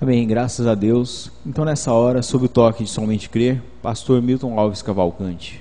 Amém, graças a Deus. Então nessa hora, sob o toque de Somente Crer, pastor Milton Alves Cavalcante.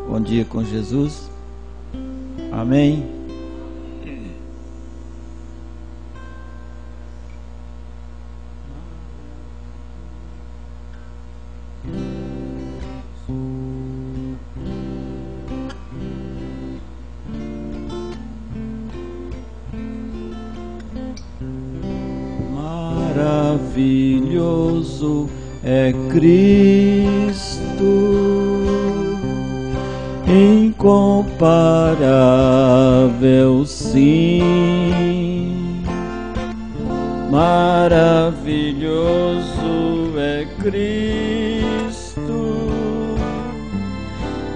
Bom dia com Jesus. Amém. Maravilhoso é Cristo, incomparável, sim. Maravilhoso é Cristo,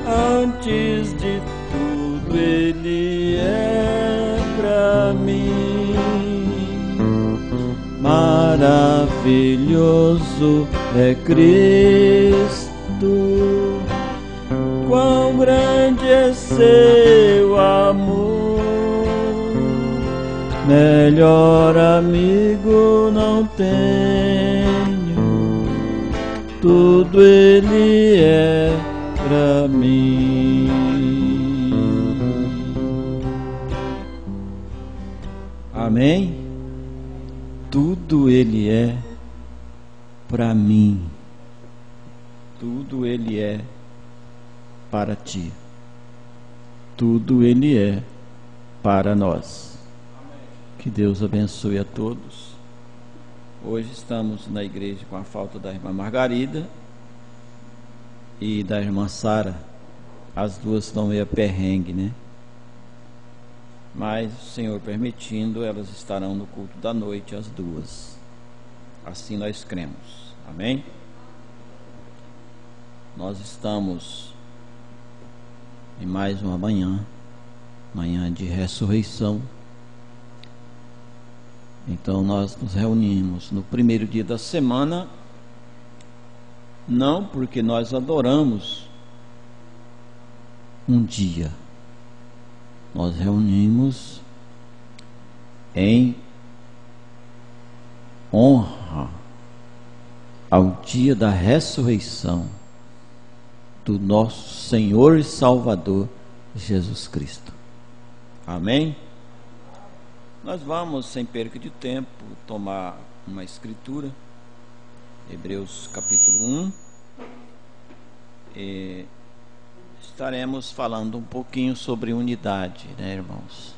antes de tudo Ele é pra mim. Maravilhoso é Cristo, quão grande é seu amor, melhor amigo não tenho, tudo Ele é pra mim. Amém? Tudo Ele é pra mim, tudo Ele é para ti, tudo Ele é para nós. Que Deus abençoe a todos. Hoje estamos na igreja com a falta da irmã Margarida e da irmã Sara. As duas estão meio perrengue, né? Mas o Senhor permitindo, elas estarão no culto da noite, as duas. Assim nós cremos. Amém? Nós estamos em mais uma manhã de ressurreição. Então nós nos reunimos no primeiro dia da semana, não porque nós adoramos um dia, nós reunimos em honra ao dia da ressurreição do nosso Senhor e Salvador Jesus Cristo. Amém? Nós vamos, sem perca de tempo, tomar uma escritura, Hebreus capítulo 1, e estaremos falando um pouquinho sobre unidade, né, irmãos?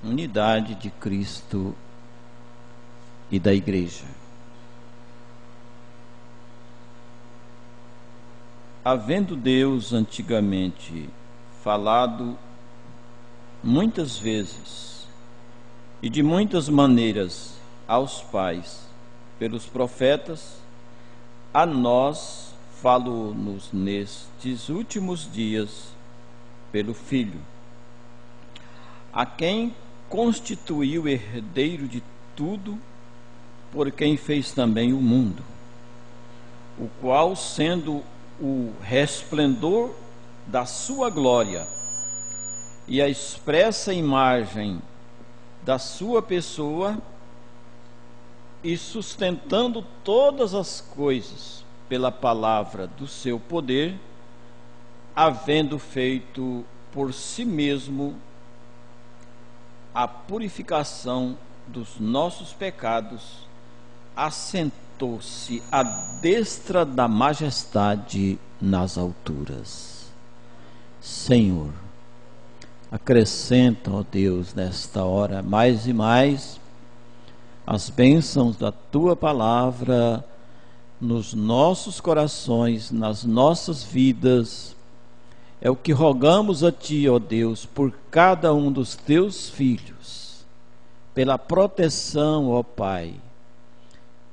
Unidade de Cristo e da igreja. Havendo Deus antigamente falado muitas vezes e de muitas maneiras aos pais pelos profetas, a nós falou-nos nestes últimos dias pelo Filho, a quem constituiu herdeiro de tudo, por quem fez também o mundo, o qual, sendo o resplendor da sua glória e a expressa imagem da sua pessoa, e sustentando todas as coisas pela palavra do seu poder, havendo feito por si mesmo a purificação dos nossos pecados, assentou-se à destra da majestade nas alturas. Senhor, acrescenta, ó Deus, nesta hora mais e mais as bênçãos da Tua palavra nos nossos corações, nas nossas vidas. É o que rogamos a Ti, ó Deus, por cada um dos Teus filhos, pela proteção, ó Pai,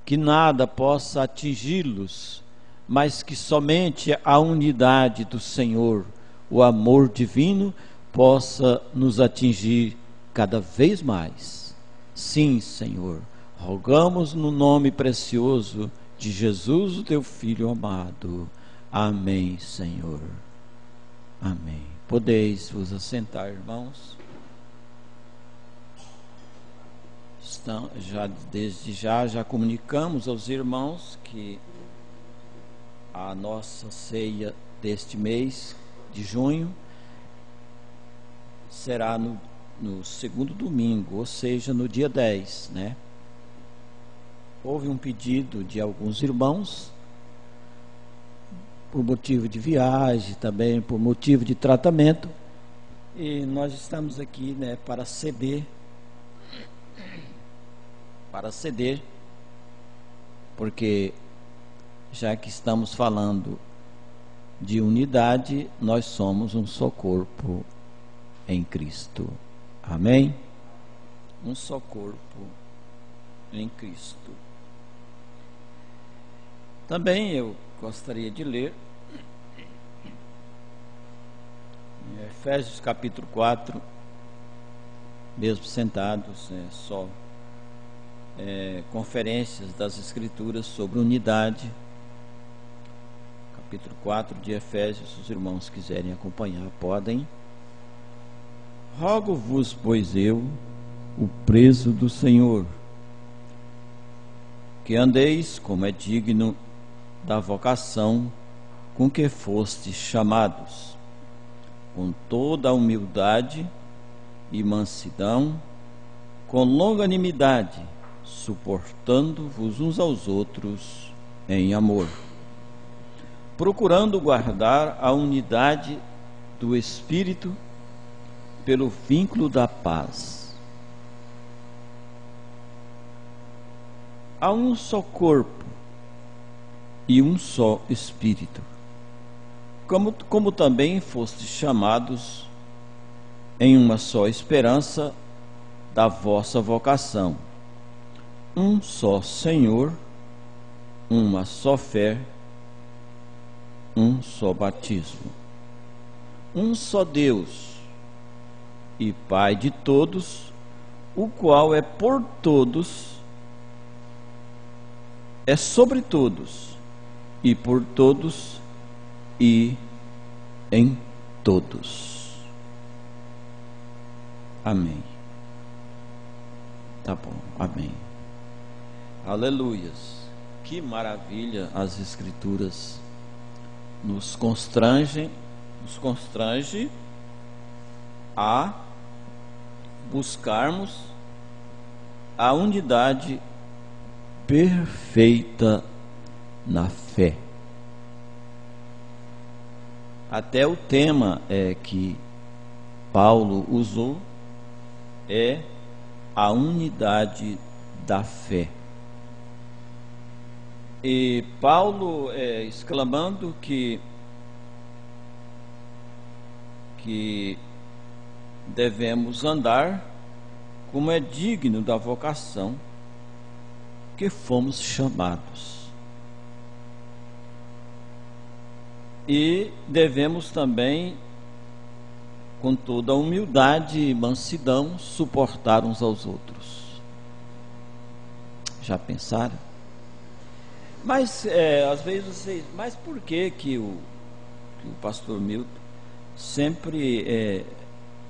que nada possa atingi-los, mas que somente a unidade do Senhor, o amor divino, possa nos atingir cada vez mais. Sim, Senhor, rogamos no nome precioso de Jesus, o Teu Filho amado. Amém, Senhor. Amém. Podeis vos assentar, irmãos. Desde já comunicamos aos irmãos que a nossa ceia deste mês de junho será no segundo domingo, ou seja, no dia 10, né? Houve um pedido de alguns irmãos, por motivo de viagem, também por motivo de tratamento, e nós estamos aqui, né, para ceder, porque já que estamos falando de unidade, nós somos um só corpo em Cristo. Amém? Um só corpo em Cristo. Também eu gostaria de ler Efésios capítulo 4, mesmo sentados, conferências das Escrituras sobre unidade. Capítulo 4 de Efésios, se os irmãos quiserem acompanhar, podem. Rogo-vos, pois eu, o preso do Senhor, que andeis como é digno da vocação com que fostes chamados, com toda a humildade e mansidão, com longanimidade, suportando-vos uns aos outros em amor, procurando guardar a unidade do Espírito pelo vínculo da paz. Há um só corpo e um só Espírito, como também fostes chamados em uma só esperança da vossa vocação, um só Senhor, uma só fé, um só batismo, um só Deus e Pai de todos, o qual é por todos, é sobre todos e por todos e em todos. Amém. Tá bom, amém. Aleluias. Que maravilha, as Escrituras nos constrange a buscarmos a unidade perfeita na fé. Até o tema que Paulo usou é a unidade da fé. E Paulo exclamando que devemos andar como é digno da vocação que fomos chamados. E devemos também, com toda a humildade e mansidão, suportar uns aos outros. Já pensaram? Mas às vezes vocês, mas por que o pastor Milton sempre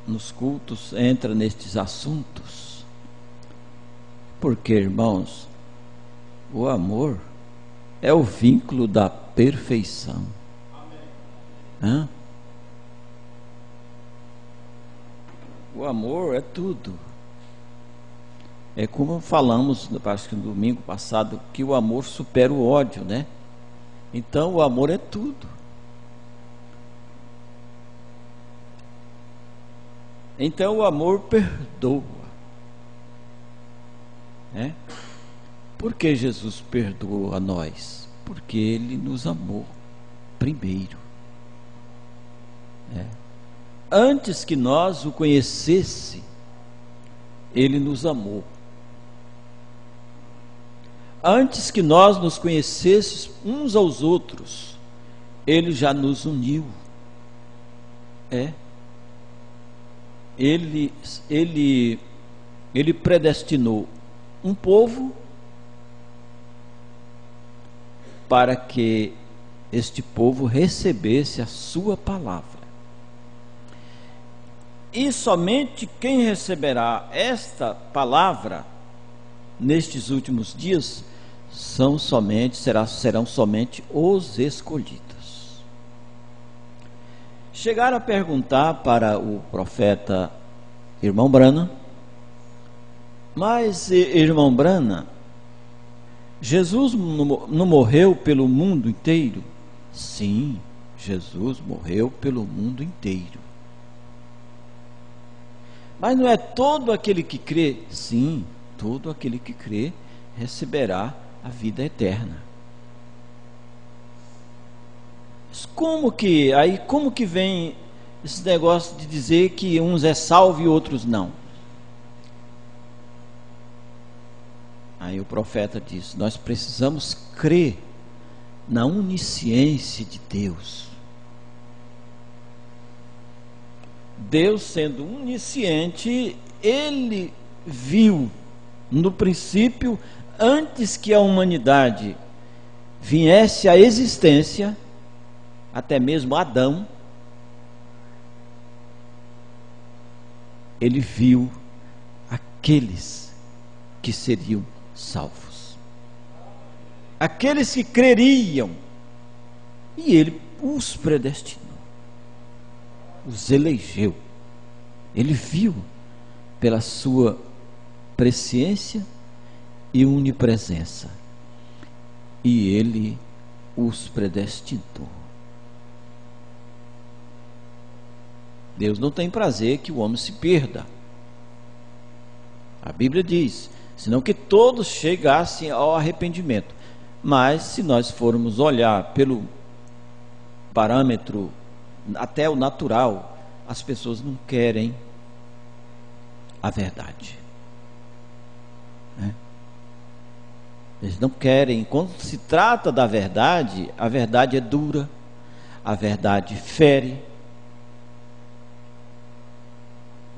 nos cultos entra nestes assuntos? Porque, irmãos, o amor é o vínculo da perfeição. Hã? O amor é tudo. É como falamos, acho que no domingo passado, que o amor supera o ódio, né? Então o amor é tudo. Então o amor perdoa, né? Por que Jesus perdoou a nós? Porque Ele nos amou primeiro. Antes que nós o conhecesse, Ele nos amou. Antes que nós nos conhecêssemos uns aos outros, Ele já nos uniu. Ele predestinou um povo para que este povo recebesse a sua palavra. E somente quem receberá esta palavra nestes últimos dias serão somente os escolhidos. Chegaram a perguntar para o profeta irmão Branham, mas irmão Branham, Jesus não morreu pelo mundo inteiro? Sim, Jesus morreu pelo mundo inteiro. Mas não é todo aquele que crê? Sim, todo aquele que crê receberá a vida eterna. Mas como que vem esse negócio de dizer que uns é salvo e outros não? Aí o profeta diz: nós precisamos crer na onisciência de Deus. Deus, sendo onisciente, Ele viu no princípio, antes que a humanidade viesse à existência, até mesmo Adão, Ele viu aqueles que seriam salvos, aqueles que creriam, e Ele os predestinou, os elegeu. Ele viu pela sua presciência e onipresença, e Ele os predestinou. Deus não tem prazer que o homem se perda. A Bíblia diz: senão que todos chegassem ao arrependimento. Mas se nós formos olhar pelo parâmetro até o natural, as pessoas não querem a verdade, né? Eles não querem. Quando se trata da verdade, a verdade é dura, a verdade fere.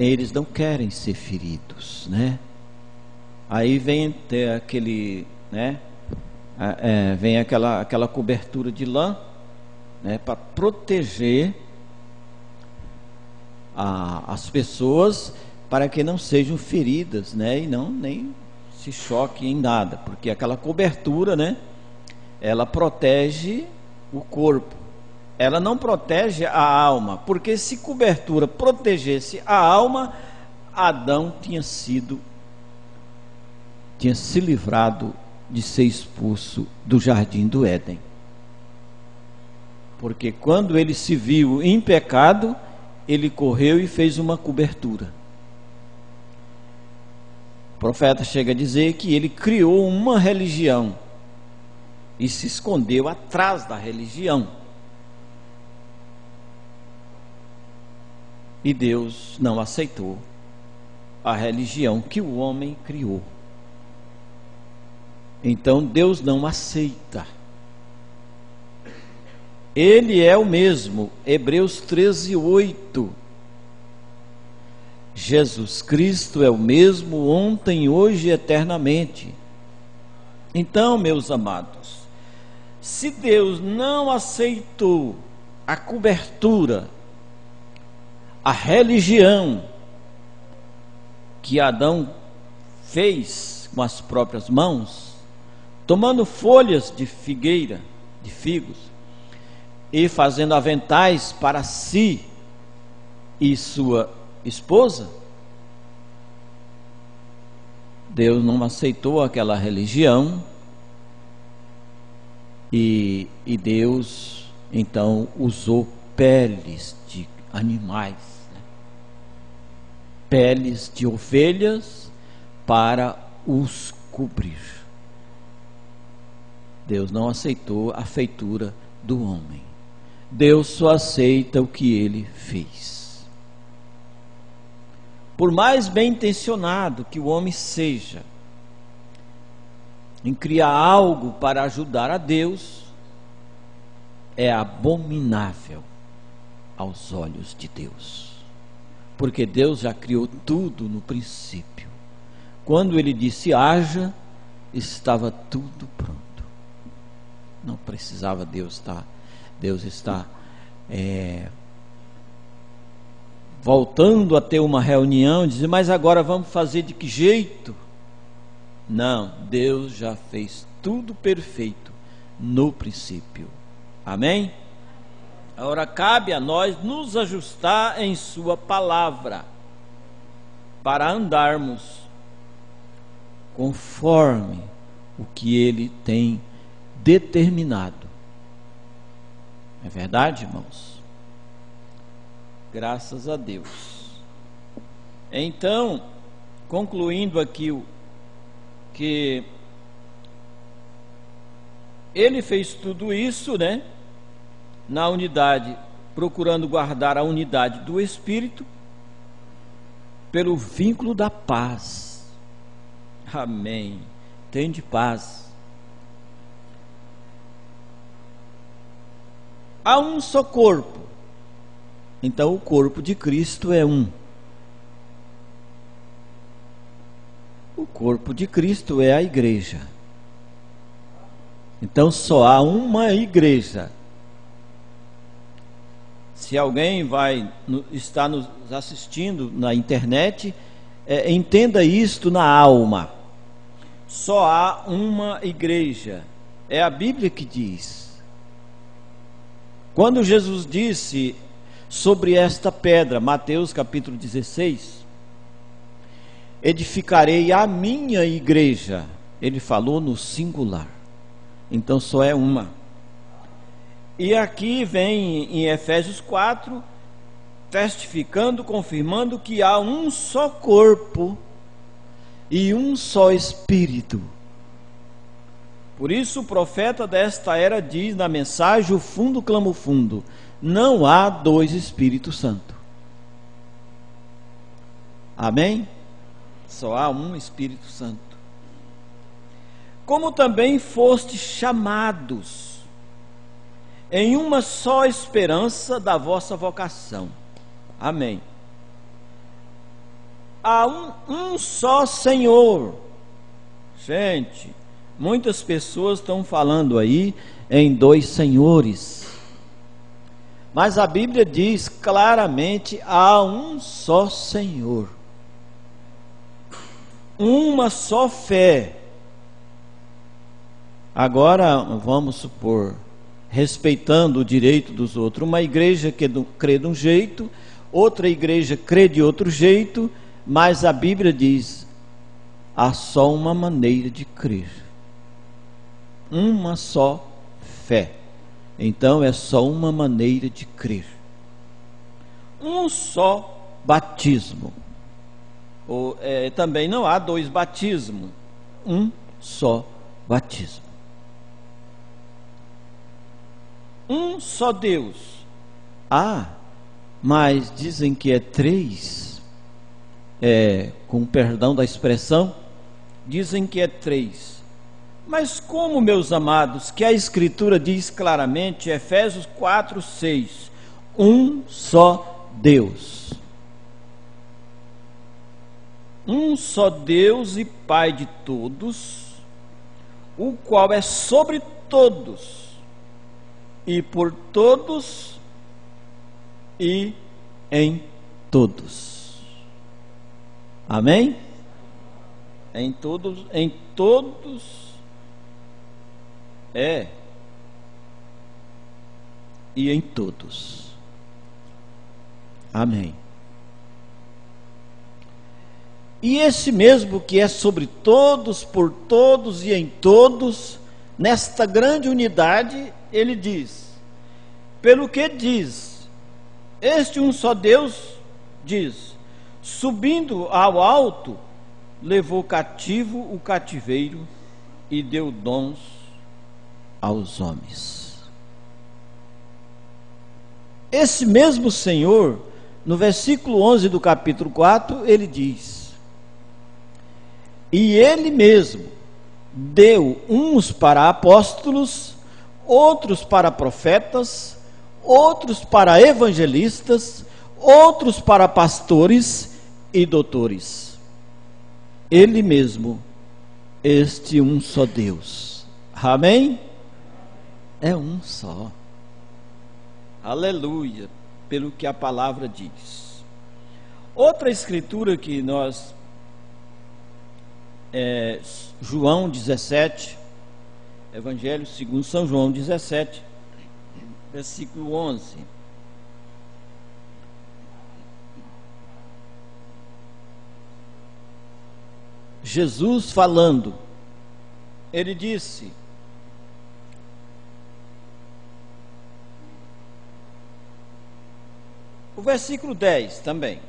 Eles não querem ser feridos, né? Aí vem ter aquele, né? Vem aquela cobertura de lã, né? Para proteger as pessoas, para que não sejam feridas, né? E nem se choquem em nada, porque aquela cobertura, né? Ela protege o corpo. Ela não protege a alma, porque se cobertura protegesse a alma, Adão tinha se livrado de ser expulso do jardim do Éden. Porque quando ele se viu em pecado, ele correu e fez uma cobertura. O profeta chega a dizer que ele criou uma religião e se escondeu atrás da religião. E Deus não aceitou a religião que o homem criou. Então Deus não aceita Ele é o mesmo, Hebreus 13:8. Jesus Cristo é o mesmo ontem, hoje e eternamente. Então, meus amados, se Deus não aceitou a cobertura, a religião que Adão fez com as próprias mãos, tomando folhas de figueira, de figos, e fazendo aventais para si e sua esposa, Deus não aceitou aquela religião e Deus então usou peles de animais, né? Peles de ovelhas para os cobrir. Deus não aceitou a feitura do homem. Deus só aceita o que ele fez. Por mais bem intencionado que o homem seja em criar algo para ajudar a Deus, é abominável aos olhos de Deus, porque Deus já criou tudo no princípio. Quando ele disse haja, estava tudo pronto. Não precisava Deus estar voltando a ter uma reunião e dizer, mas agora vamos fazer de que jeito? Não, Deus já fez tudo perfeito no princípio. Amém? Agora cabe a nós nos ajustar em sua palavra, para andarmos conforme o que ele tem determinado. É verdade, irmãos? Graças a Deus. Então, concluindo aqui o que ele fez tudo isso, né? Na unidade, procurando guardar a unidade do Espírito pelo vínculo da paz. Amém. Tende paz. Há um só corpo. Então o corpo de Cristo é um. O corpo de Cristo é a igreja. Então só há uma igreja. Se alguém está nos assistindo na internet, entenda isto na alma. Só há uma igreja. É a Bíblia que diz. Quando Jesus disse sobre esta pedra, Mateus capítulo 16, edificarei a minha igreja, ele falou no singular. Então só é uma. E aqui vem em Efésios 4, testificando, confirmando que há um só corpo e um só Espírito. Por isso o profeta desta era diz na mensagem, o fundo clama o fundo, não há dois Espíritos Santos. Amém? Só há um Espírito Santo. Como também foste chamados em uma só esperança da vossa vocação. Amém. Há um só Senhor. Gente, muitas pessoas estão falando aí em dois senhores. Mas a Bíblia diz claramente, há um só Senhor. Uma só fé. Agora, vamos supor, respeitando o direito dos outros, uma igreja que crê de um jeito, outra igreja crê de outro jeito, mas a Bíblia diz, há só uma maneira de crer. Uma só fé. Então é só uma maneira de crer. Um só batismo. Também não há dois batismos. Um só batismo. Um só Deus. Mas dizem que é três. Com perdão da expressão, dizem que é três. Mas como, meus amados, que a Escritura diz claramente, Efésios 4:6, um só Deus. Um só Deus e Pai de todos, o qual é sobre todos, e por todos, e em todos. Amém? Em todos e em todos. Amém. E esse mesmo que é sobre todos, por todos e em todos, nesta grande unidade, ele diz, pelo que diz, este um só Deus, diz, subindo ao alto, levou cativo o cativeiro e deu dons aos homens. Esse mesmo Senhor, no versículo 11 do capítulo 4, ele diz, e ele mesmo deu uns para apóstolos, outros para profetas, outros para evangelistas, outros para pastores e doutores. Ele mesmo, este um só Deus. Amém? É um só. Aleluia, pelo que a palavra diz. Outra escritura que nós João 17, Evangelho segundo São João 17, versículo 11. Jesus falando, ele disse, o versículo 10 também,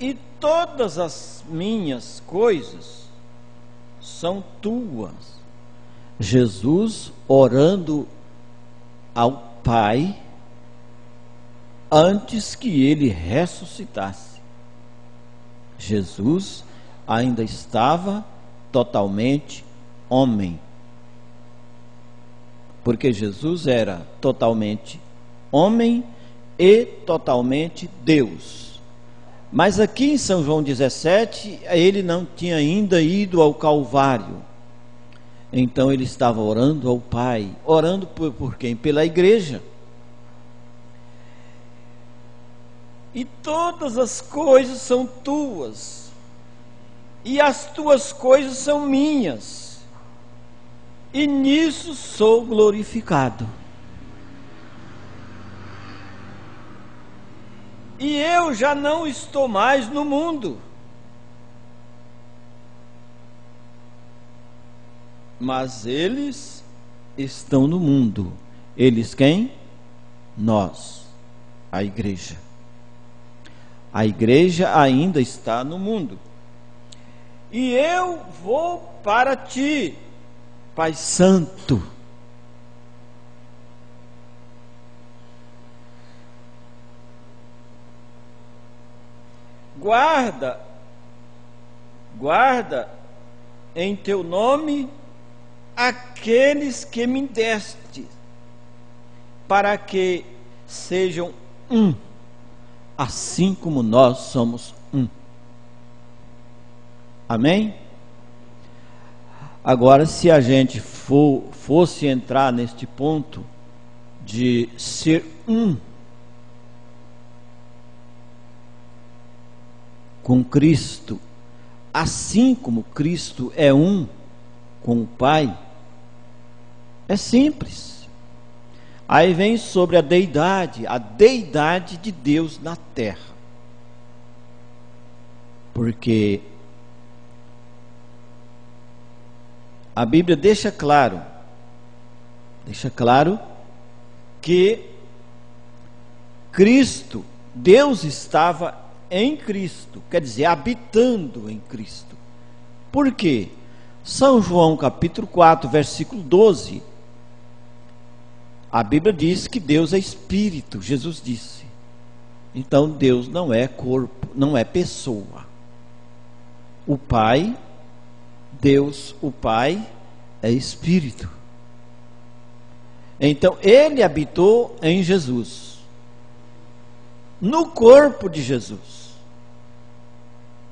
e todas as minhas coisas são tuas. Jesus orando ao Pai antes que ele ressuscitasse. Jesus ainda estava totalmente homem, porque Jesus era totalmente homem e totalmente Deus. Mas aqui em São João 17, ele não tinha ainda ido ao Calvário. Então ele estava orando ao Pai. Orando por quem? Pela igreja. E todas as coisas são tuas, e as tuas coisas são minhas, e nisso sou glorificado. E eu já não estou mais no mundo, mas eles estão no mundo. Eles quem? Nós, a igreja. A igreja ainda está no mundo. E eu vou para ti, Pai Santo. Guarda em teu nome aqueles que me deste, para que sejam um, assim como nós somos um. Amém? Agora, se a gente fosse entrar neste ponto de ser um com Cristo, assim como Cristo é um com o Pai, é simples. Aí vem sobre a deidade de Deus na terra. Porque a Bíblia deixa claro que Cristo, Deus estava em Cristo, quer dizer, habitando em Cristo. Por quê? São João capítulo 4, versículo 12, a Bíblia diz que Deus é Espírito, Jesus disse. Então Deus não é corpo, não é pessoa. o Pai, Deus, o Pai, é Espírito. Então, Ele habitou em Jesus, no corpo de Jesus.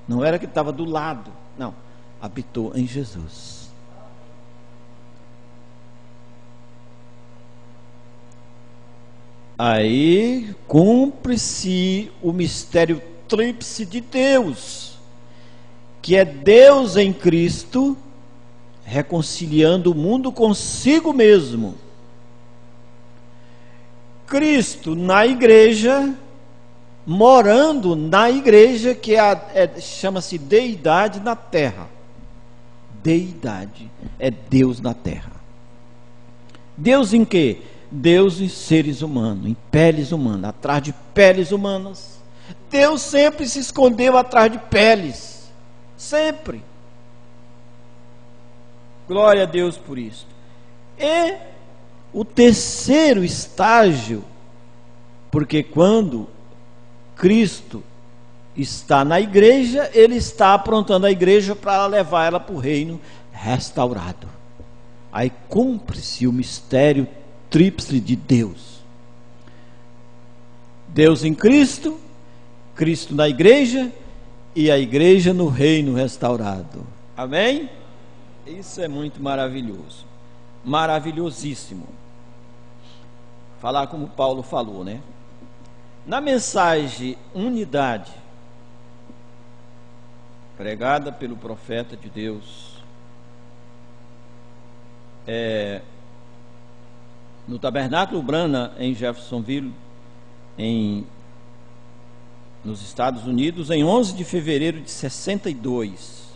Não era que estava do lado, não, habitou em Jesus. Aí cumpre-se o mistério tríplice de Deus, que é Deus em Cristo, reconciliando o mundo consigo mesmo. Cristo na igreja, morando na igreja, que chama-se deidade na terra. Deidade é Deus na terra. Deus em quê? Deus em seres humanos, em peles humanas, atrás de peles humanas. Deus sempre se escondeu atrás de peles, sempre. Glória a Deus por isso. E o terceiro estágio, porque quando Cristo está na igreja, Ele está aprontando a igreja para levar ela para o reino restaurado. Aí cumpre-se o mistério tríplice de Deus. Deus em Cristo, Cristo na igreja e a igreja no reino restaurado. Amém? Isso é muito maravilhoso. Maravilhosíssimo. Falar como Paulo falou, né? Na mensagem unidade, pregada pelo profeta de Deus, no Tabernáculo Brana, em Jeffersonville, nos Estados Unidos, em 11 de fevereiro de 62.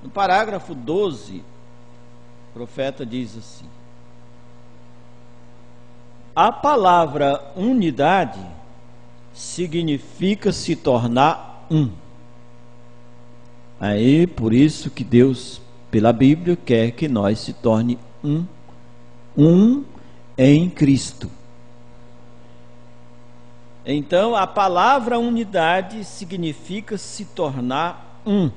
No parágrafo 12, o profeta diz assim: a palavra unidade significa se tornar um. Aí, por isso que Deus, pela Bíblia, quer que nós se torne um em Cristo. Então, a palavra unidade significa se tornar um.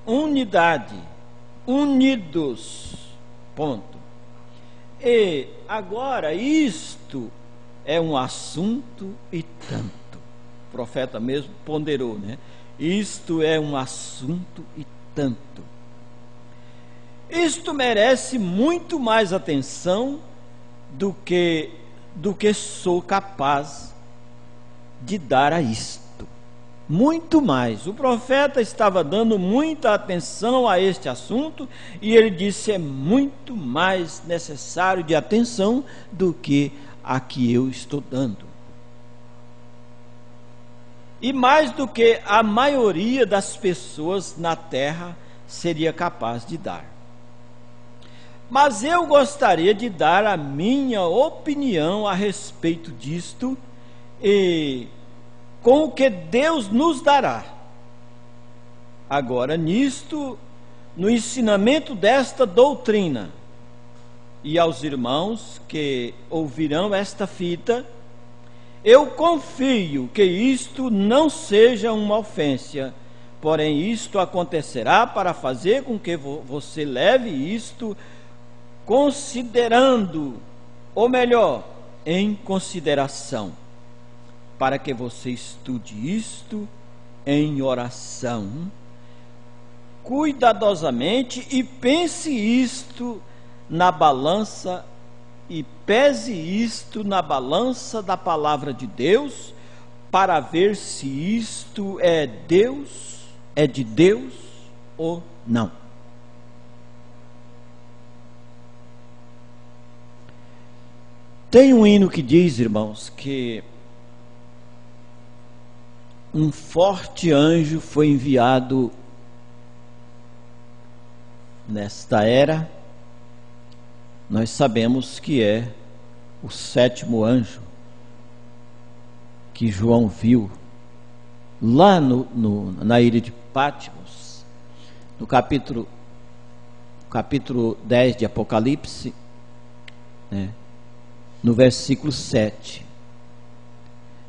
Unidade, unidos, ponto. E agora isto é um assunto e tanto. O profeta mesmo ponderou, né? Isto é um assunto e tanto. Isto merece muito mais atenção do que sou capaz de dar a isto. Muito mais. O profeta estava dando muita atenção a este assunto e ele disse: é muito mais necessário de atenção do que a que eu estou dando. E mais do que a maioria das pessoas na terra seria capaz de dar. Mas eu gostaria de dar a minha opinião a respeito disto e com o que Deus nos dará. Agora, nisto, no ensinamento desta doutrina, e aos irmãos que ouvirão esta fita, eu confio que isto não seja uma ofensa, porém isto acontecerá para fazer com que você leve isto considerando, ou melhor, em consideração, para que você estude isto em oração, cuidadosamente, e pense isto na balança, e pese isto na balança da palavra de Deus, para ver se isto é de Deus ou não. Tem um hino que diz, irmãos, que um forte anjo foi enviado nesta era. Nós sabemos que é o 7º anjo que João viu lá na ilha de Patmos, no capítulo 10 de Apocalipse, né? No versículo 7.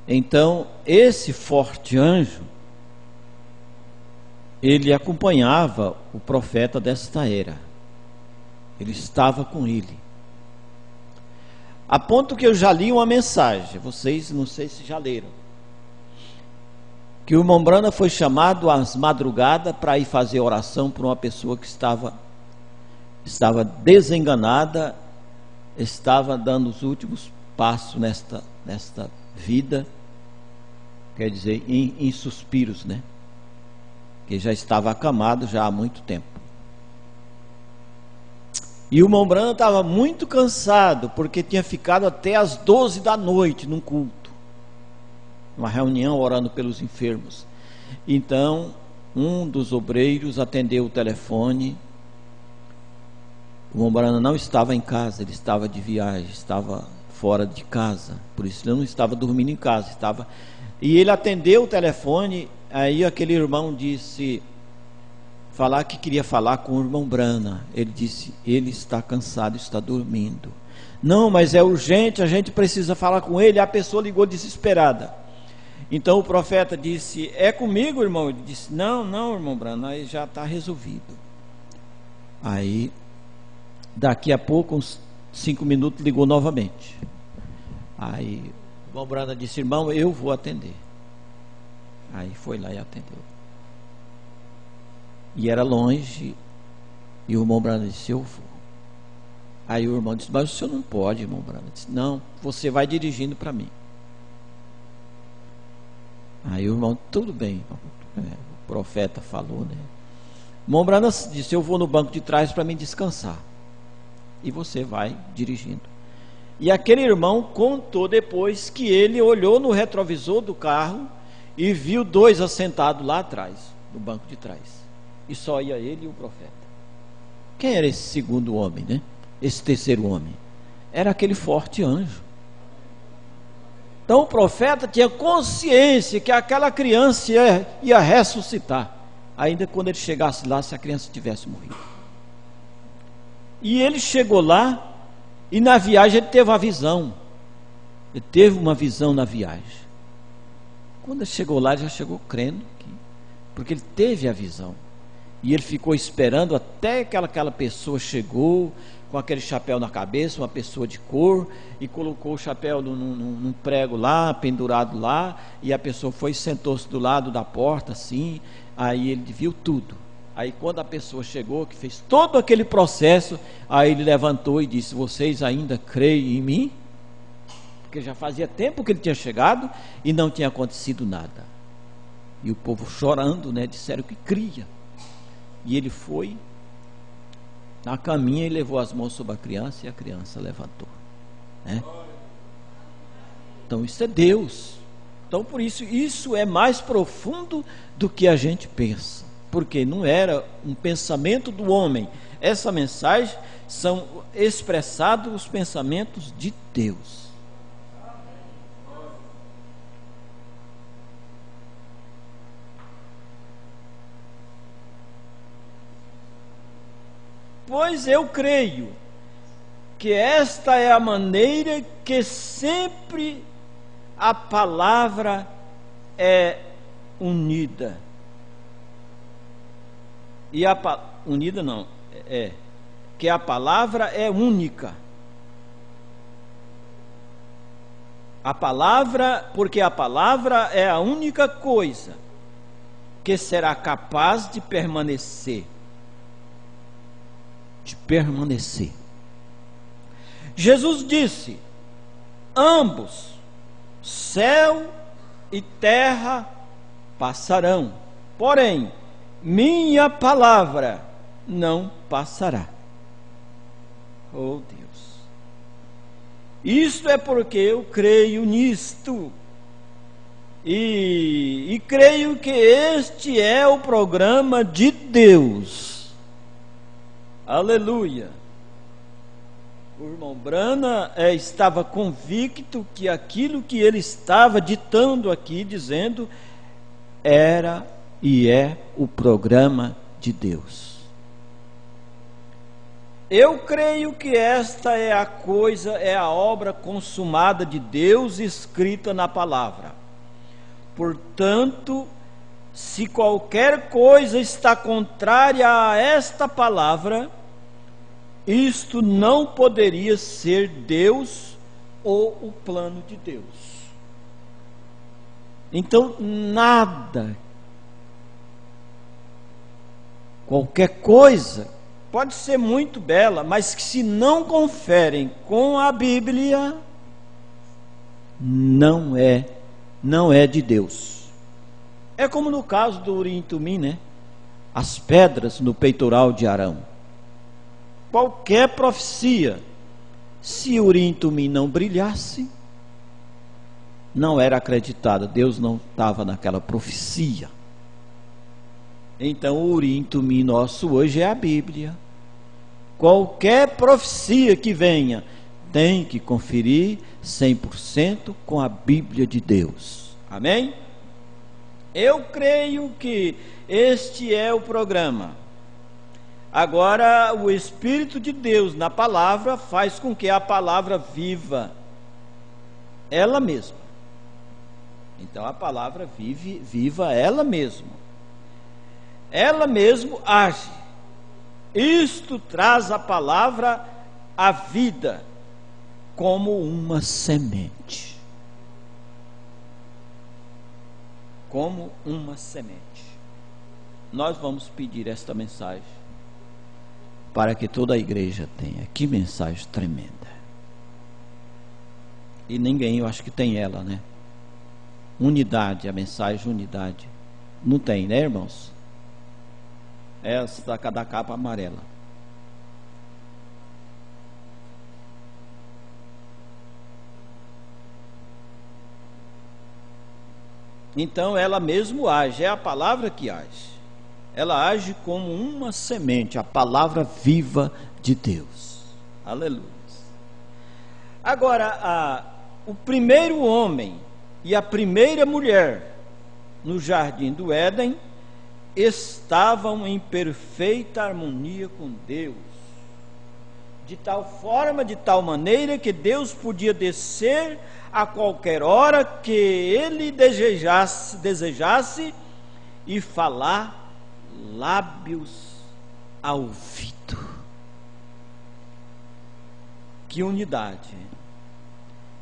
Então, esse forte anjo, ele acompanhava o profeta desta era. Ele estava com ele. A ponto que eu já li uma mensagem, vocês não sei se já leram, que o irmão Brana foi chamado às madrugadas para ir fazer oração por uma pessoa que estava desenganada, estava dando os últimos passos nesta vida, quer dizer, em suspiros, né? Que já estava acamado já há muito tempo. E o irmão Brana estava muito cansado, porque tinha ficado até as 12 da noite num culto, uma reunião orando pelos enfermos. Então, um dos obreiros atendeu o telefone. O irmão Brana não estava em casa, ele estava de viagem, estava fora de casa, por isso ele não estava dormindo em casa, e ele atendeu o telefone. Aí aquele irmão disse, que queria falar com o irmão Brana. Ele disse, ele está cansado, está dormindo. Não, mas é urgente, a gente precisa falar com ele. A pessoa ligou desesperada. Então o profeta disse, é comigo, irmão? Ele disse, não, irmão Brana, aí já está resolvido. Aí, daqui a pouco, uns 5 minutos, ligou novamente. Aí o irmão Brana disse, irmão, eu vou atender. Aí foi lá e atendeu. E era longe. E o irmão Brana disse, eu vou. Aí o irmão disse, mas o senhor não pode, irmão Brana. Disse, não, você vai dirigindo para mim. Aí o irmão, tudo bem. O profeta falou, né? O irmão Brana disse, eu vou no banco de trás para me descansar. E você vai dirigindo. E aquele irmão contou depois que ele olhou no retrovisor do carro e viu 2 assentados lá atrás, no banco de trás, e só ia ele e o profeta. Quem era esse segundo homem, né? Esse terceiro homem? Era aquele forte anjo. Então o profeta tinha consciência que aquela criança ia ressuscitar, ainda quando ele chegasse lá, se a criança tivesse morrido. E ele chegou lá, e na viagem ele teve a visão. Ele teve uma visão na viagem. Quando ele chegou lá, ele já chegou crendo, porque ele teve a visão. E ele ficou esperando até que aquela pessoa chegou, com aquele chapéu na cabeça, uma pessoa de cor, e colocou o chapéu num prego lá, pendurado lá, e a pessoa foi e sentou-se do lado da porta, assim. Aí ele viu tudo. Aí quando a pessoa chegou, que fez todo aquele processo, aí ele levantou e disse, vocês ainda creem em mim? Porque já fazia tempo que ele tinha chegado e não tinha acontecido nada. E o povo chorando, né, disseram que cria. E ele foi na caminha e levou as mãos sobre a criança, e a criança levantou, né? Então isso é Deus. Então por isso é mais profundo do que a gente pensa, porque não era um pensamento do homem. Essa mensagem são expressados os pensamentos de Deus. Pois eu creio que esta é a maneira que sempre a palavra é unida. E unida não, que a palavra é única. A palavra, porque a palavra é a única coisa que será capaz de permanecer. Jesus disse, ambos, céu e terra passarão, porém minha palavra não passará. Oh Deus, isto é porque eu creio nisto, e creio que este é o programa de Deus. Aleluia. O irmão Brana estava convicto que aquilo que ele estava ditando aqui, dizendo, era e é o programa de Deus. Eu creio que esta é a obra consumada de Deus escrita na palavra. Portanto, se qualquer coisa está contrária a esta palavra, isto não poderia ser Deus ou o plano de Deus. Então, nada, qualquer coisa, pode ser muito bela, mas que se não conferem com a Bíblia, não é de Deus. É como no caso do Urim e Tumim, né? As pedras no peitoral de Arão. Qualquer profecia, se Urim e Tumim não brilhasse, não era acreditada. Deus não estava naquela profecia. Então o Urim e Tumim nosso hoje é a Bíblia. Qualquer profecia que venha, tem que conferir 100% com a Bíblia de Deus. Amém? Eu creio que este é o programa. Agora, o Espírito de Deus na palavra faz com que a palavra viva ela mesma. Então a palavra viva ela mesma. Ela mesmo age. Isto traz a palavra à vida como uma semente. Como uma semente. Nós vamos pedir esta mensagem para que toda a igreja tenha. Que mensagem tremenda. E ninguém, eu acho que tem ela, né? Unidade, a mensagem unidade. Não tem, né, irmãos? Essa da capa amarela. Então ela mesmo age, é a palavra que age. Ela age como uma semente, a palavra viva de Deus. Aleluia. Agora, o primeiro homem e a primeira mulher no jardim do Éden estavam em perfeita harmonia com Deus, de tal forma, de tal maneira que Deus podia descer a qualquer hora que ele desejasse e falar lábios ao ouvido. Que unidade!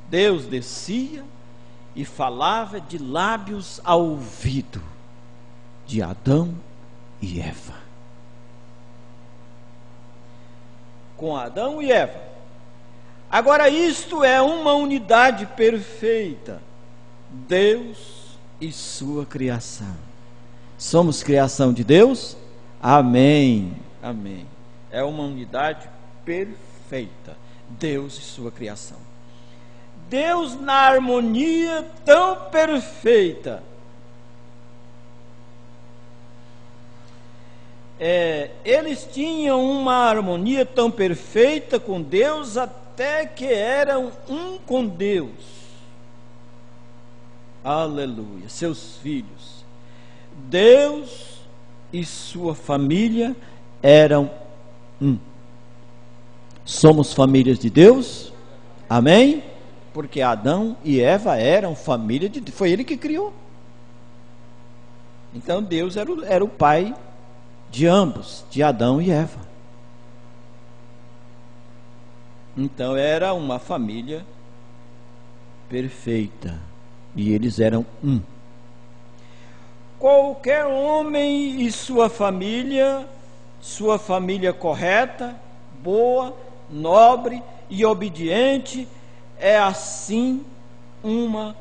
Deus descia e falava de lábios ao ouvido de Adão e Eva. Com Adão e Eva. Agora, isto é uma unidade perfeita. Deus e sua criação. Somos criação de Deus? Amém. Amém. É uma unidade perfeita. Deus e sua criação. Deus na harmonia tão perfeita. Eles tinham uma harmonia tão perfeita com Deus, até que eram um com Deus. Aleluia. Seus filhos. Deus e sua família eram um. Somos famílias de Deus? Amém? Porque Adão e Eva eram família de Deus. Foi ele que criou. Então Deus era o pai de ambos, de Adão e Eva. Então era uma família perfeita. E eles eram um. Qualquer homem e sua família correta, boa, nobre e obediente, é assim uma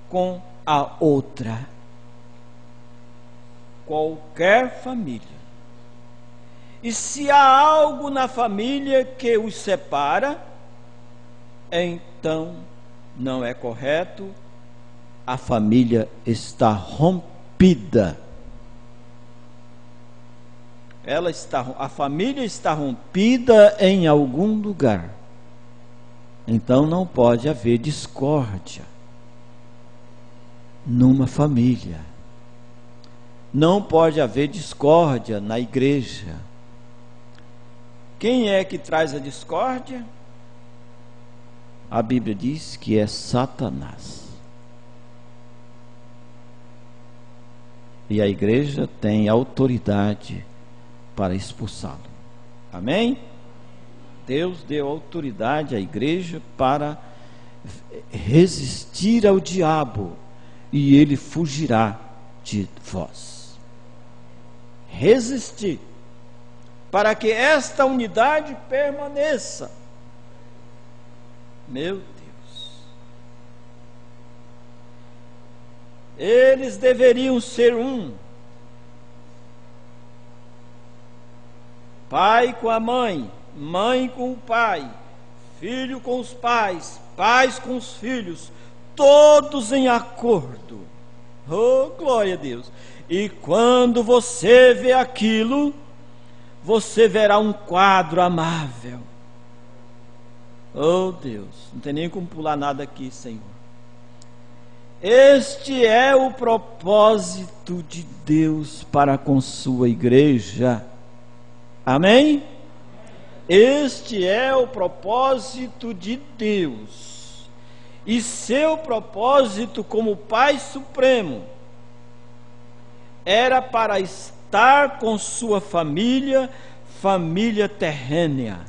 com a outra. Qualquer família. E se há algo na família que os separa, então não é correto, a família está rompida. A família está rompida em algum lugar. Então não pode haver discórdia numa família. Não pode haver discórdia na igreja. Quem é que traz a discórdia? A Bíblia diz que é Satanás. E a igreja tem autoridade para expulsá-lo. Amém? Deus deu autoridade à igreja para resistir ao diabo, e ele fugirá de vós. Resistir, para que esta unidade permaneça. Meu Deus, eles deveriam ser um. Pai com a mãe, mãe com o pai, filho com os pais, pais com os filhos, todos em acordo. Oh, glória a Deus! E quando você vê aquilo, você verá um quadro amável. Oh Deus, não tem nem como pular nada aqui, Senhor. Este é o propósito de Deus para com sua igreja. Amém? Este é o propósito de Deus. E seu propósito como Pai Supremo era para estar com sua família, família terrena.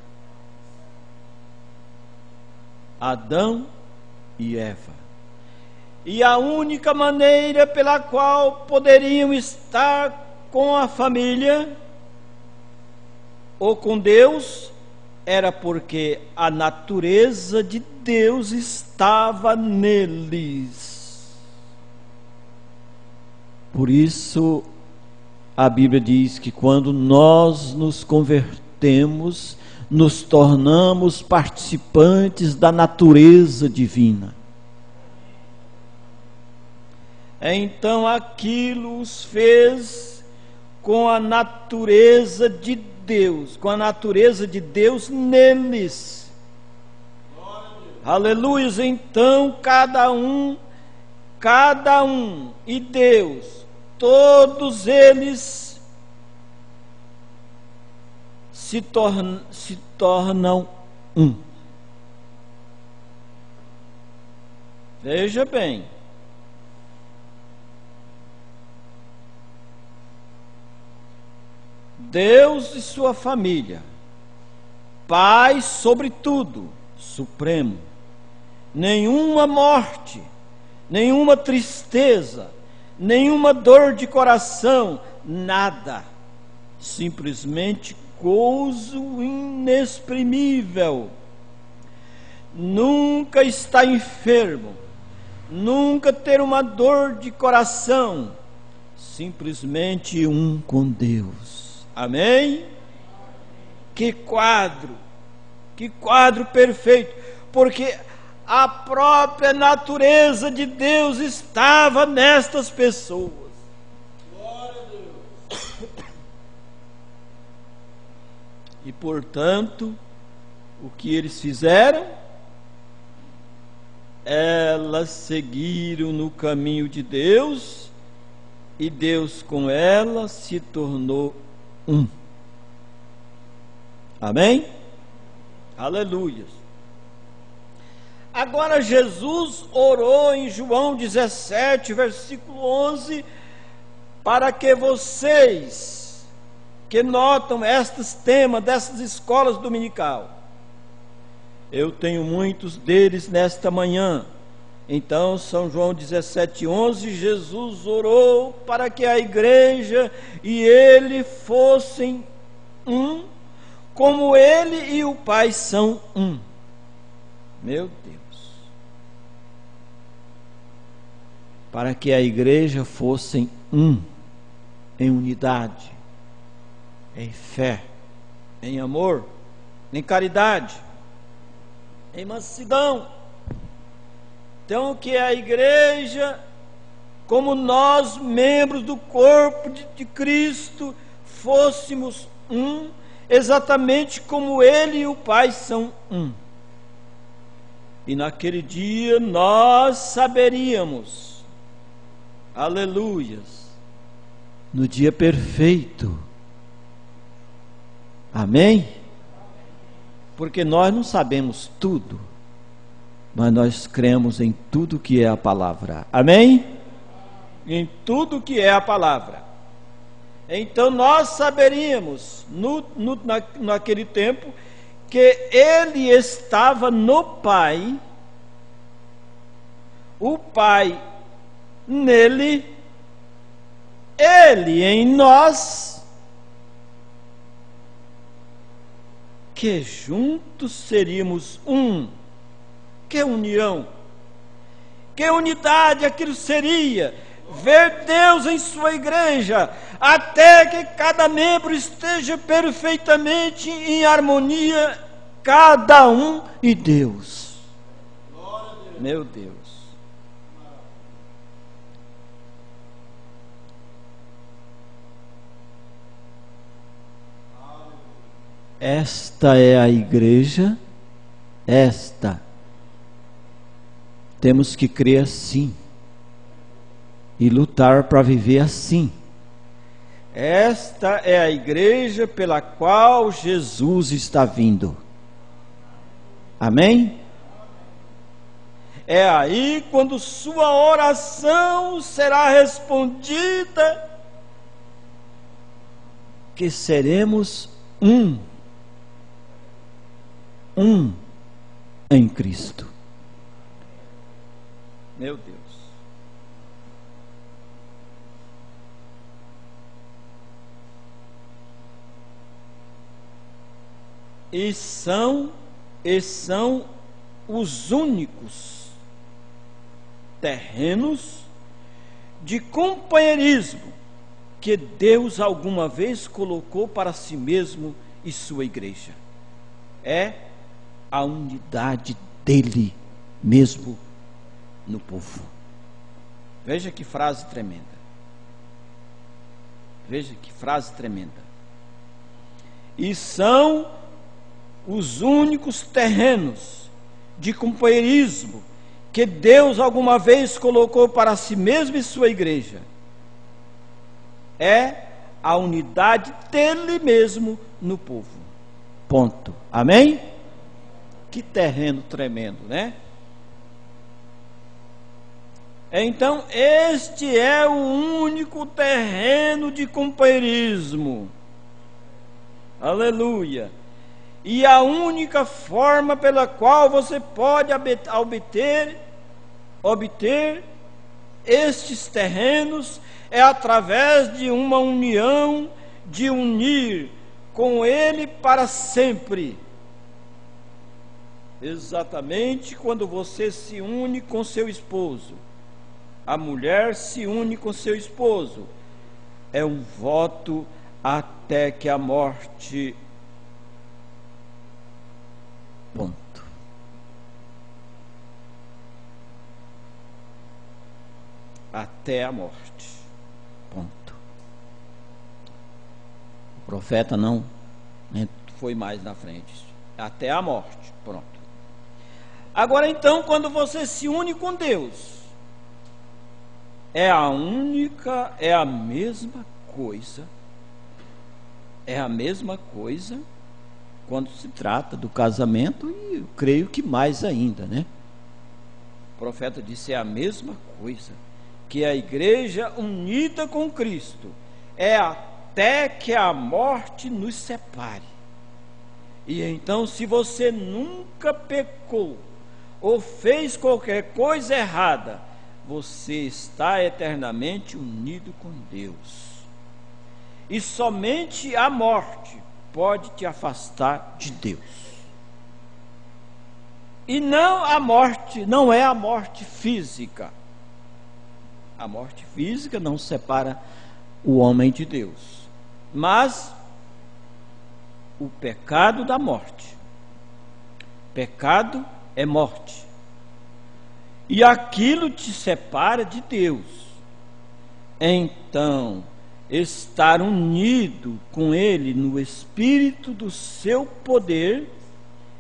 Adão e Eva. E a única maneira pela qual poderiam estar com a família ou com Deus era porque a natureza de Deus estava neles. Por isso a Bíblia diz que quando nós nos convertemos, nos tornamos participantes da natureza divina. Então aquilo os fez com a natureza de Deus, com a natureza de Deus neles. Aleluia! Então cada um e Deus, todos eles se tornam um. Veja bem, Deus e sua família, Pai sobre tudo, supremo, nenhuma morte, nenhuma tristeza, nenhuma dor de coração, nada, simplesmente gozo inexprimível. Nunca estar enfermo, nunca ter uma dor de coração, simplesmente um com Deus. Amém? Que quadro perfeito, porque a própria natureza de Deus estava nestas pessoas. Glória a Deus. E portanto, o que eles fizeram? Elas seguiram no caminho de Deus, e Deus com elas se tornou um. Amém? Aleluia. Agora Jesus orou em João 17, versículo 11, para que vocês que notam estes temas dessas escolas dominical, eu tenho muitos deles nesta manhã. Então, São João 17, 11, Jesus orou para que a igreja e ele fossem um, como ele e o Pai são um. Meu Deus! Para que a igreja fossem um, em unidade, em fé, em amor, em caridade, em mansidão. Então, que a igreja, como nós, membros do corpo de Cristo, fôssemos um, exatamente como Ele e o Pai são um. E naquele dia nós saberíamos, aleluias, no dia perfeito. Amém? porque nós não sabemos tudo, mas nós cremos em tudo que é a palavra. Amém? Em tudo que é a palavra. Então nós saberíamos naquele tempo que ele estava no Pai, o Pai nele, ele em nós, que juntos seríamos um. Que união, que unidade aquilo seria, ver Deus em sua igreja, até que cada membro esteja perfeitamente em harmonia, cada um e Deus. Meu Deus. Esta é a igreja, temos que crer assim e lutar para viver assim. Esta é a igreja pela qual Jesus está vindo. Amém? É aí quando sua oração será respondida, que seremos um em Cristo. Meu Deus. E são os únicos terrenos de companheirismo que Deus alguma vez colocou para si mesmo e sua igreja. É a unidade dele mesmo no povo. Veja que frase tremenda. Veja que frase tremenda. E são os únicos terrenos de companheirismo que Deus alguma vez colocou para si mesmo e sua igreja. É a unidade dele mesmo no povo. Ponto. Amém? Que terreno tremendo, né? Então, este é o único terreno de companheirismo. Aleluia. E a única forma pela qual você pode obter estes terrenos é através de uma união, de unir com Ele para sempre. Exatamente quando você se une com seu esposo, a mulher se une com seu esposo, é um voto até que a morte. Ponto. Até a morte. Ponto. O profeta não foi mais na frente. Até a morte. Pronto. Agora então, quando você se une com Deus, é a mesma coisa. É a mesma coisa quando se trata do casamento, e eu creio que mais ainda, né? O profeta disse: é a mesma coisa, que a igreja unida com Cristo é até que a morte nos separe. E então, se você nunca pecou ou fez qualquer coisa errada, você está eternamente unido com Deus. E somente a morte pode te afastar de Deus. E não a morte, não é a morte física. A morte física não separa o homem de Deus, mas o pecado da morte. Pecado é morte. E aquilo te separa de Deus. Então, estar unido com Ele no espírito do seu poder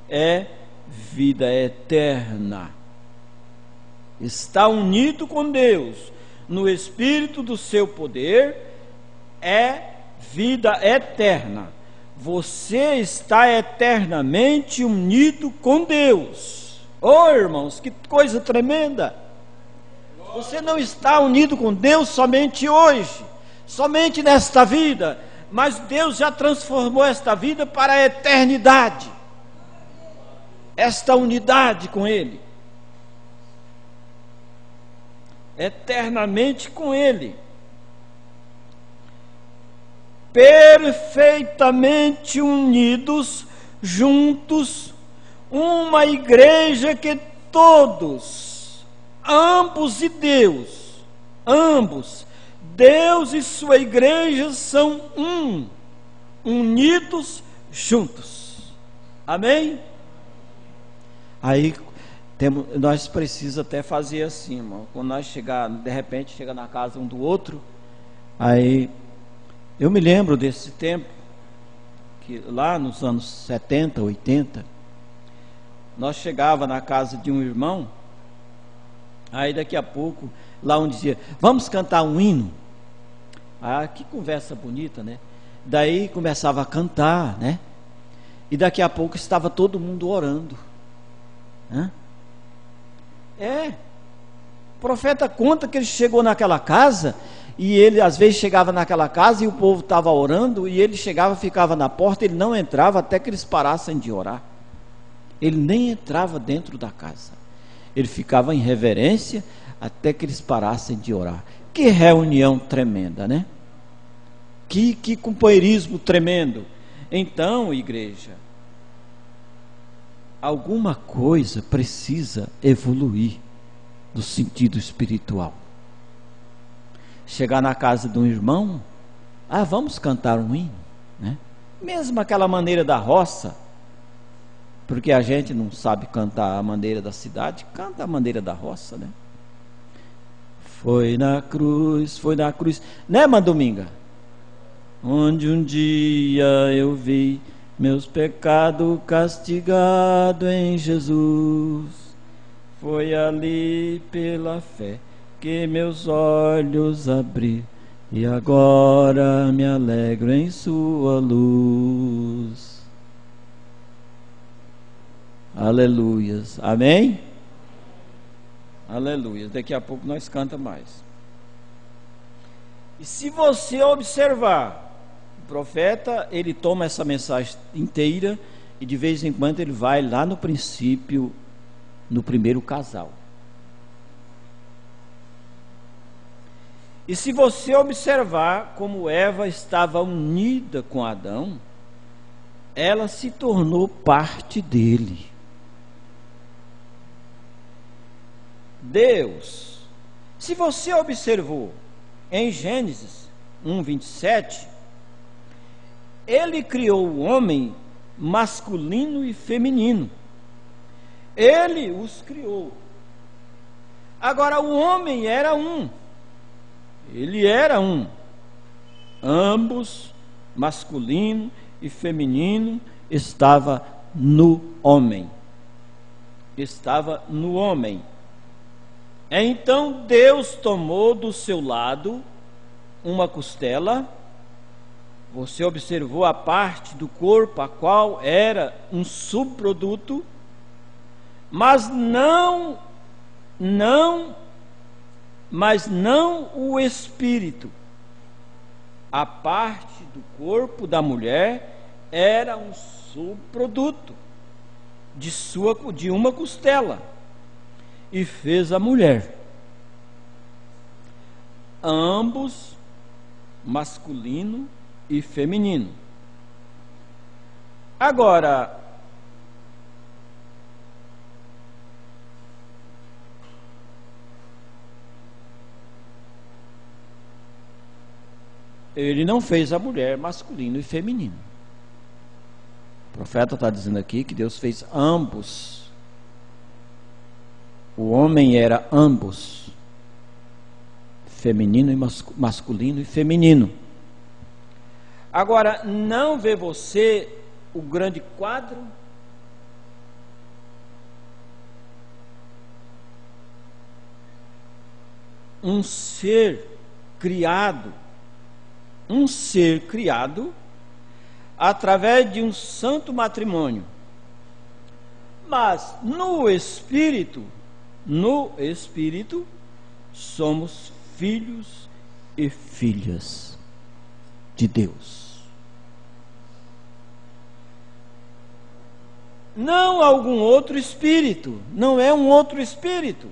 é vida eterna. Estar unido com Deus no espírito do seu poder é vida eterna. você está eternamente unido com Deus. Oh, irmãos, que coisa tremenda! Você não está unido com Deus somente hoje, somente nesta vida, mas Deus já transformou esta vida para a eternidade. Esta unidade com Ele, eternamente com Ele, perfeitamente unidos, juntos, uma igreja que todos, ambos e Deus, Deus e sua igreja são unidos juntos. Amém? Aí nós precisamos até fazer assim, irmão. Quando nós chegar, de repente, chega na casa um do outro, aí eu me lembro desse tempo, que lá nos anos 70, 80, nós chegava na casa de um irmão, aí daqui a pouco, lá um dizia, vamos cantar um hino. Ah, que conversa bonita, né? Daí começava a cantar, né? E daqui a pouco estava todo mundo orando. O profeta conta que ele chegou naquela casa, e ele às vezes chegava naquela casa e o povo estava orando, e ele chegava, ficava na porta, ele não entrava até que eles parassem de orar. Ele nem entrava dentro da casa, ele ficava em reverência até que eles parassem de orar. Que reunião tremenda, né? Que companheirismo tremendo. Então, igreja, alguma coisa precisa evoluir no sentido espiritual. Chegar na casa de um irmão, vamos cantar um hino, né? Mesmo aquela maneira da roça, porque a gente não sabe cantar a maneira da cidade, canta a maneira da roça, né? Foi na cruz, né, Mandominga? Onde um dia eu vi meus pecados castigados em Jesus, foi ali pela fé que meus olhos abri, e agora me alegro em sua luz. Aleluias, amém? Aleluias, daqui a pouco nós cantamos mais. E se você observar, o profeta, ele toma essa mensagem inteira e de vez em quando ele vai lá no princípio, no primeiro casal. E se você observar como Eva estava unida com Adão, ela se tornou parte dele. Deus, se você observou em Gênesis 1:27, ele criou o homem masculino e feminino. Ele os criou. Agora o homem era um. Ele era um. Ambos, masculino e feminino, estava no homem. Estava no homem. Então Deus tomou do seu lado uma costela. Você observou a parte do corpo a qual era um subproduto, mas não o espírito. A parte do corpo da mulher era um subproduto de uma costela, e fez a mulher. Ambos, masculino e feminino. Agora, ele não fez a mulher masculino e feminino. O profeta está dizendo aqui que Deus fez ambos. O homem era ambos, feminino e masculino e feminino. Agora, não vê você o grande quadro? Um ser criado, através de um santo matrimônio. Mas no Espírito, somos filhos e filhas de Deus. Não algum outro espírito, não é um outro espírito,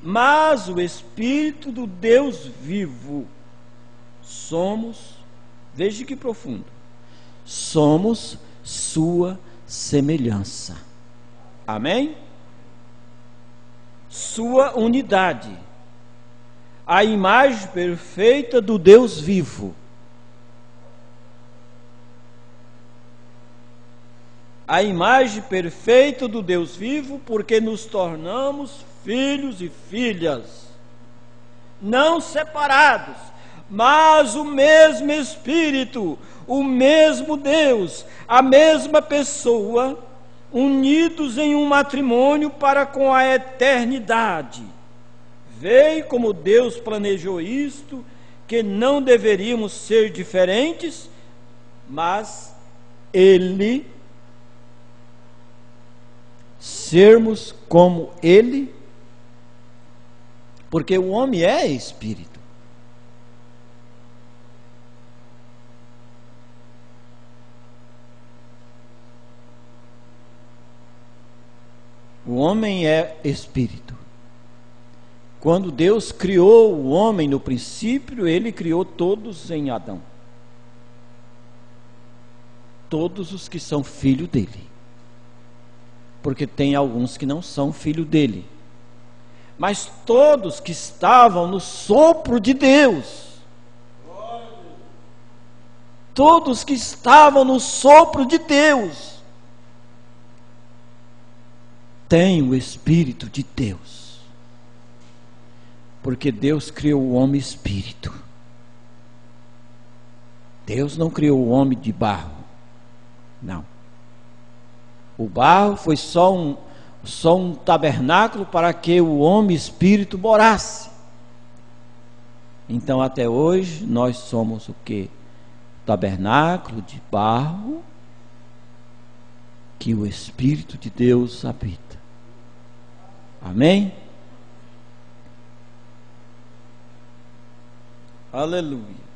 mas o Espírito do Deus vivo. Somos, veja que profundo, somos sua semelhança. Amém? Sua unidade, a imagem perfeita do Deus vivo. A imagem perfeita do Deus vivo, porque nos tornamos filhos e filhas, não separados, mas o mesmo Espírito, o mesmo Deus, a mesma pessoa, unidos em um matrimônio para com a eternidade. Veio como Deus planejou isto, que não deveríamos ser diferentes, mas Ele, sermos como Ele, porque o homem é espírito. O homem é espírito. Quando Deus criou o homem no princípio, Ele criou todos em Adão. Todos os que são filho dele. Porque tem alguns que não são filho dele. Mas todos que estavam no sopro de Deus. Todos que estavam no sopro de Deus têm o Espírito de Deus. Porque Deus criou o homem espírito. Deus não criou o homem de barro. Não. O barro foi só um tabernáculo para que o homem espírito morasse. Então até hoje nós somos o quê? Tabernáculo de barro que o Espírito de Deus habita. Amém? Aleluia.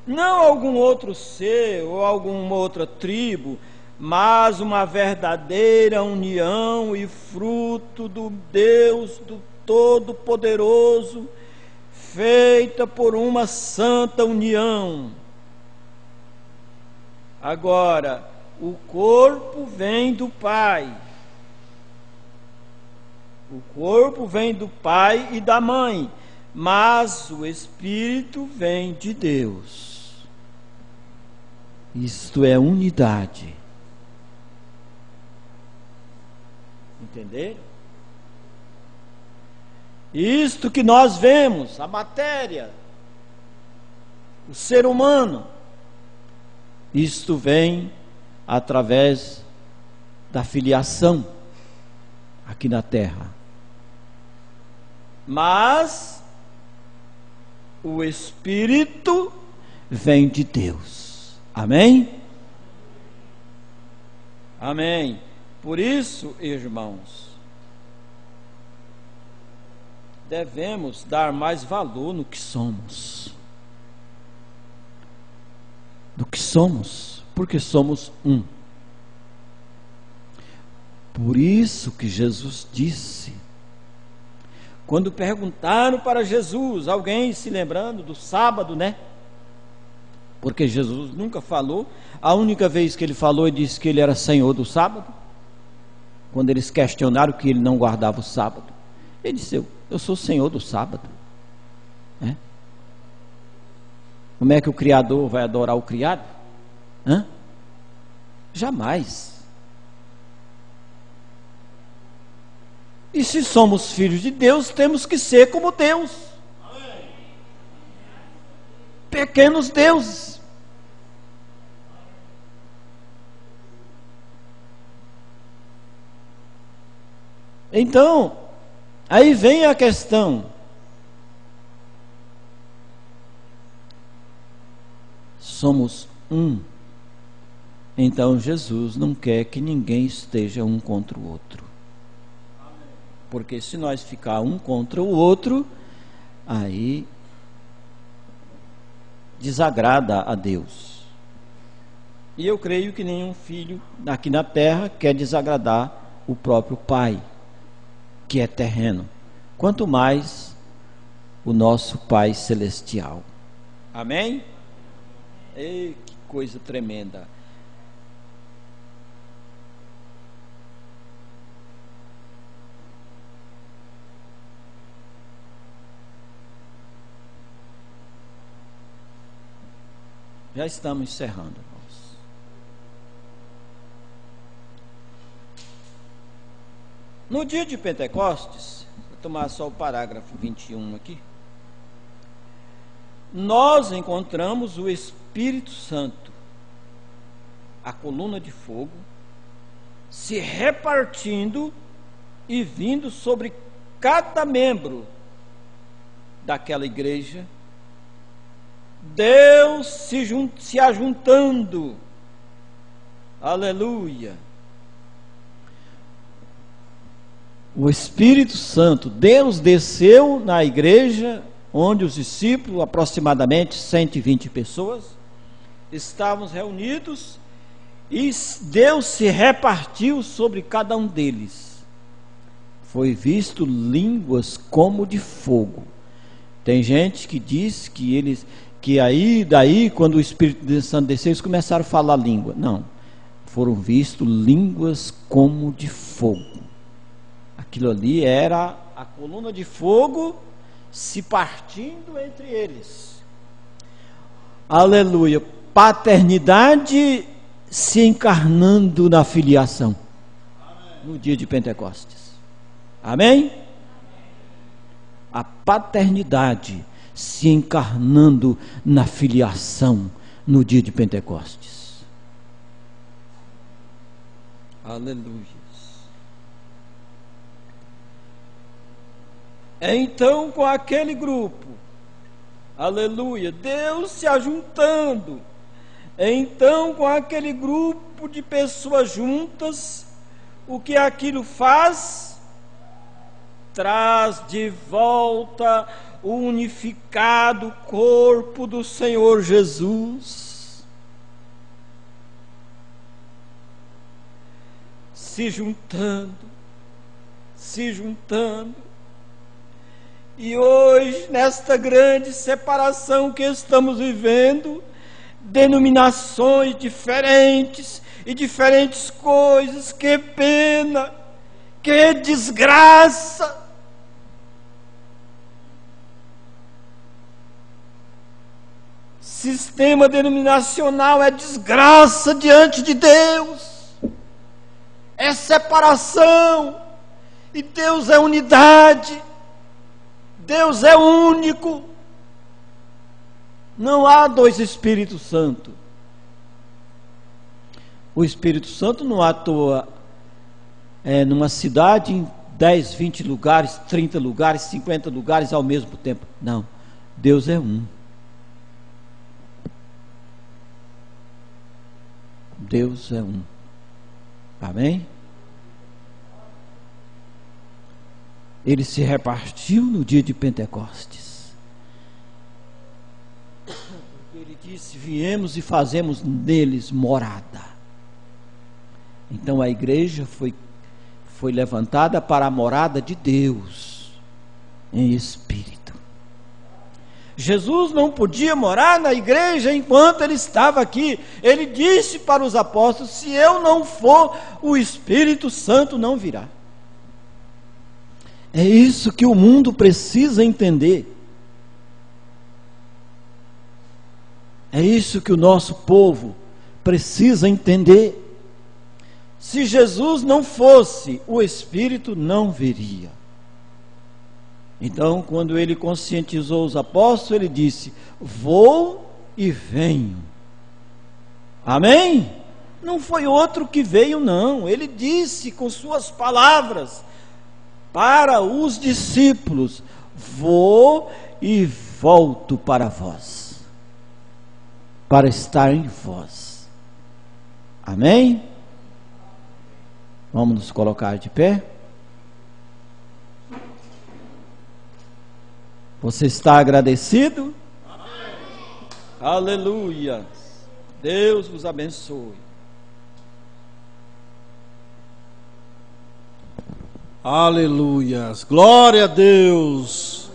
Não algum outro ser ou alguma outra tribo, mas uma verdadeira união e fruto do Deus do Todo-Poderoso, feita por uma santa união. Agora, o corpo vem do Pai. O corpo vem do Pai e da Mãe, mas o Espírito vem de Deus. Isto é unidade. Entenderam? Isto que nós vemos, a matéria, o ser humano, isto vem através da filiação aqui na terra. Mas o Espírito vem de Deus. Amém? Amém. Por isso, irmãos, devemos dar mais valor no que somos. Do que somos, porque somos um. Por isso que Jesus disse, quando perguntaram para Jesus, alguém se lembrando do sábado, né? Porque Jesus nunca falou, a única vez que ele falou, ele disse que ele era Senhor do sábado. Quando eles questionaram que ele não guardava o sábado, ele disse, eu sou Senhor do sábado. É? Como é que o Criador vai adorar o criado? Hã? Jamais. E se somos filhos de Deus, temos que ser como Deus. Amém. Pequenos deuses. Então, aí vem a questão. Somos um Então Jesus não quer que ninguém esteja um contra o outro. Porque se nós ficar um contra o outro, aí desagrada a Deus. E eu creio que nenhum filho aqui na terra quer desagradar o próprio Pai, que é terreno. Quanto mais o nosso Pai celestial. Amém? Ei, que coisa tremenda. Já estamos encerrando, irmãos. No dia de Pentecostes, vou tomar só o parágrafo 21 aqui. Nós encontramos o Espírito Santo, a coluna de fogo, se repartindo e vindo sobre cada membro daquela igreja. Deus se ajuntando, aleluia. O Espírito Santo, Deus desceu na igreja, onde os discípulos, aproximadamente 120 pessoas, estavam reunidos, e Deus se repartiu sobre cada um deles. Foi visto línguas como de fogo. Tem gente que diz que daí, quando o Espírito Santo desceu, eles começaram a falar língua. Não, foram vistos línguas como de fogo. Aquilo ali era a coluna de fogo se partindo entre eles. Aleluia. Paternidade se encarnando na filiação. No dia de Pentecostes. Amém? A paternidade se encarnando na filiação no dia de Pentecostes. Aleluia. Então, com aquele grupo, aleluia, Deus se ajuntando, então com aquele grupo de pessoas juntas, o que aquilo faz? Traz de volta o unificado corpo do Senhor Jesus, se juntando, e hoje, nesta grande separação que estamos vivendo, denominações diferentes e diferentes coisas, que pena, que desgraça. Sistema denominacional é desgraça diante de Deus, é separação, e Deus é unidade, Deus é único, não há dois Espíritos Santos. O Espírito Santo não atua numa cidade em 10, 20 lugares, 30 lugares, 50 lugares ao mesmo tempo. Não, Deus é um. Deus é um. Amém? Ele se repartiu no dia de Pentecostes. Ele disse: viemos e fazemos neles morada. Então a igreja foi levantada para a morada de Deus em espírito. Jesus não podia morar na igreja enquanto ele estava aqui. Ele disse para os apóstolos: se eu não for, o Espírito Santo não virá. É isso que o mundo precisa entender. É isso que o nosso povo precisa entender. Se Jesus não fosse, o Espírito não viria. Então, quando ele conscientizou os apóstolos, ele disse: vou e venho. Amém? Não foi outro que veio, não. Ele disse com suas palavras para os discípulos: vou e volto para vós, para estar em vós. Amém? Vamos nos colocar de pé. Você está agradecido? Amém. Aleluia. Deus vos abençoe. Aleluias. Glória a Deus.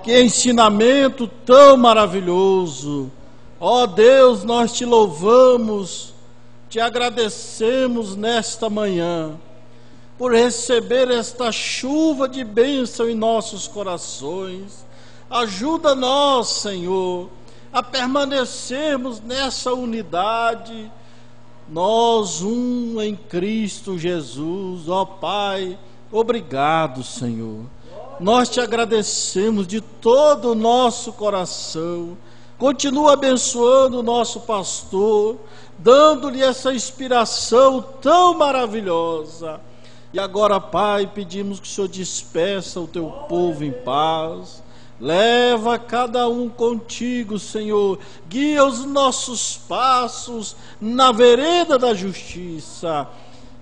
Que ensinamento tão maravilhoso. Ó Deus, nós te louvamos, te agradecemos nesta manhã por receber esta chuva de bênção em nossos corações. Ajuda-nos, Senhor, a permanecermos nessa unidade, nós um em Cristo Jesus. Ó Pai, obrigado, Senhor. Nós te agradecemos de todo o nosso coração. Continua abençoando o nosso pastor, dando-lhe essa inspiração tão maravilhosa. E agora, Pai, pedimos que o Senhor despeça o teu povo em paz. Leva cada um contigo, Senhor. Guia os nossos passos na vereda da justiça.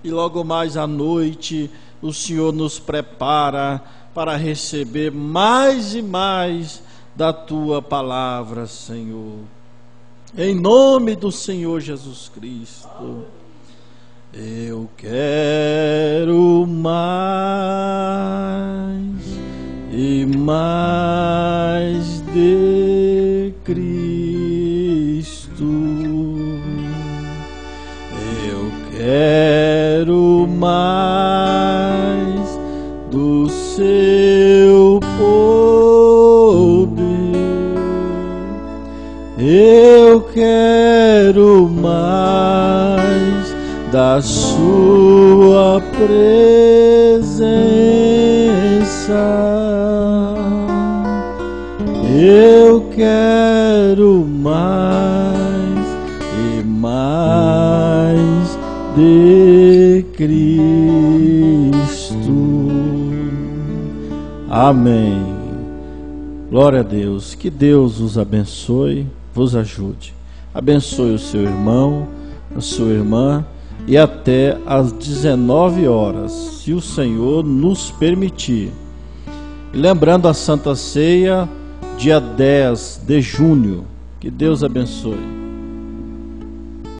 E logo mais à noite, o Senhor nos prepara para receber mais e mais da tua palavra, Senhor. Em nome do Senhor Jesus Cristo. Eu quero mais e mais de Cristo. Eu quero mais do seu poder. Eu quero mais da sua presença. Eu quero mais e mais de Cristo. Amém. Glória a Deus. Que Deus os abençoe, vos ajude. Abençoe o seu irmão, a sua irmã, e até às 19 horas, se o Senhor nos permitir. E lembrando a Santa Ceia, dia 10 de junho. Que Deus abençoe.